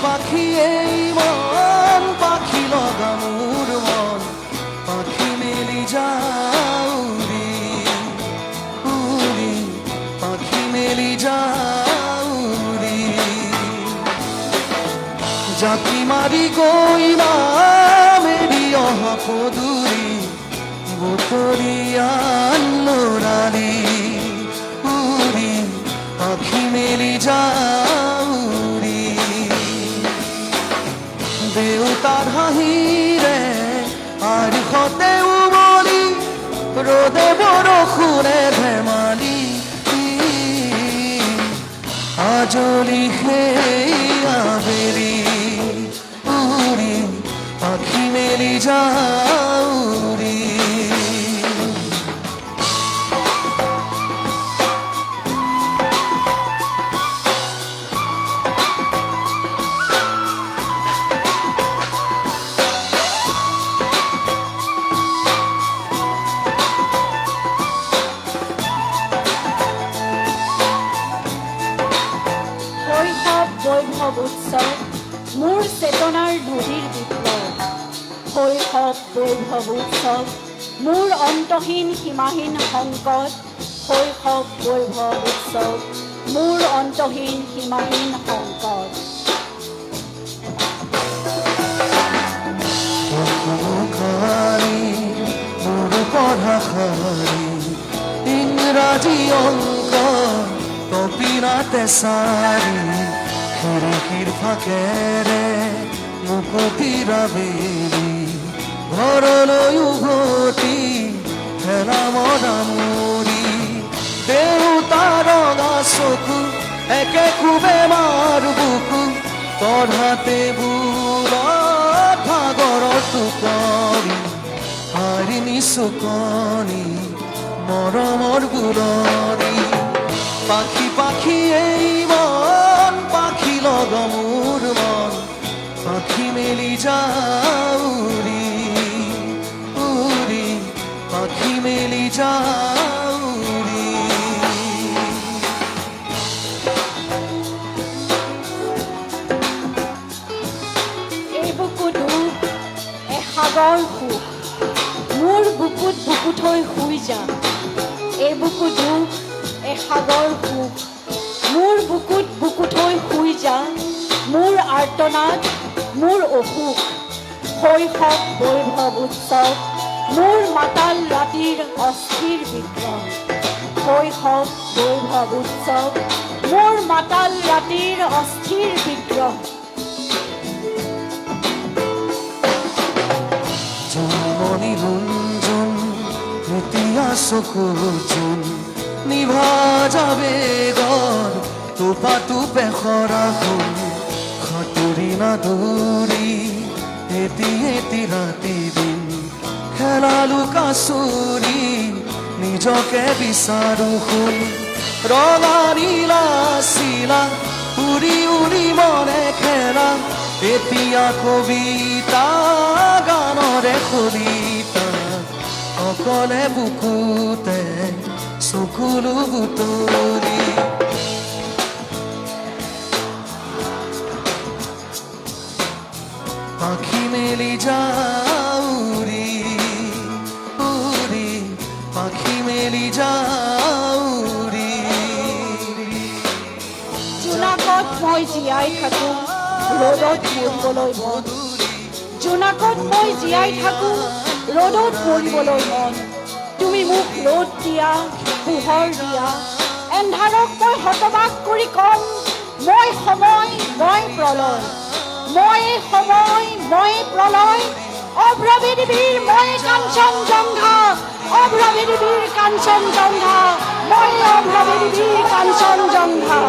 পাখি এই মন পাখি লগা মোৰ মন পাখি মেলি যাওঁ উৰি পাখি মেলি যাওঁ উৰি জাতি মাৰি গৈ মেলি অহা পদূলি বুটলিয়ান লৰালি উৰি পাখি মেলি যাওঁ উৰি দেউতাৰ হাঁহিৰে আৰিষতে উমলি ৰ'দে বৰষুণে ধেমালি আজলি সেই আবেলি উৰি পাখি মেলি যাওঁ উৰি বৈভৱ উৎসৱ মোৰ চেতনাৰ নদীৰ বিপ্লৱ শৈশৱ বৈভৱ উৎসৱ মোৰ অন্তহীন সীমাহীন সংকট শৈশৱ বৈভৱ উৎসৱ মোৰ অন্তহীন সীমাহীন সংকট মোৰ পঢ়াশালী ইংৰাজী অংক কপিৰাতে চাৰি খিৰিকীৰ ফাকেৰে মুকতিৰ আবেলি ঘৰলৈ উভতি হেলা মদামুৰি দেউতাৰ ৰঙা চকু একে কোবে মাৰ বুকু পঢ়াতে বুৰত ভাগৰৰ টোপনি হাৰিনি চুকনি মৰমৰ বুৰণি পাখি পাখি এই মন পাখি লগা মোৰ মন পাখি মেলি যাওঁ উৰি পাখি মেলি যাওঁ উৰি এই বুকু দুখ এসাগৰ সুখ মোৰ বুকুত বুকু থৈ শুই যা এই বুকু দুখ এসাগৰ সুখ মোৰ বুকুত বুকু থৈ শুই যা মোৰ আৰ্তনাদ মোৰ অসুখ শৈশৱ বৈভৱ উৎসৱ মোৰ মাতাল ৰাতিৰ অস্থিৰ বিক্ৰম শৈশৱ বৈভৱ উৎসৱ মোৰ মাতাল ৰাতিৰ অস্থিৰ বিগ্ৰহ জন্মনি ৰঞ্জন এতিয়া চকুৰ জোন নিভা যাবে গৰ টোপা টোপে সৰা ফুল সাঁতুৰি নাদৌৰি এটি এটি ৰাতি দিন খেলালো কাচুৰি নিজকে বিচাৰো শুন ৰঙা নীলা চিলা উৰি উৰি মনে খেলা এতিয়া কবিতা গানৰে কবিতা অকলে বুকুতে চকুলো বুটলি পাখি মেলি যাওঁ উৰি পাখি মেলি যাওঁ উৰি জোনাকত মই জীয়াই থাকোঁ ৰ'দত মৰিবলৈ মন জোনাকত মই জীয়াই থাকোঁ ৰ'দত মৰিবলৈ মন তুমি মোক ৰ'দ দিয়া পোহৰ দিয়া এন্ধাৰক মই হতবাক কৰি কম মই সময় মই প্ৰলয় মই সময় মই প্ৰলয় অভ্ৰপৃথিৱীৰ মই কাঞ্চনজংঘা অভ্ৰপৃথিৱীৰ কাঞ্চনজংঘা মই অভ্ৰপৃথিৱীৰ কাঞ্চনজংঘা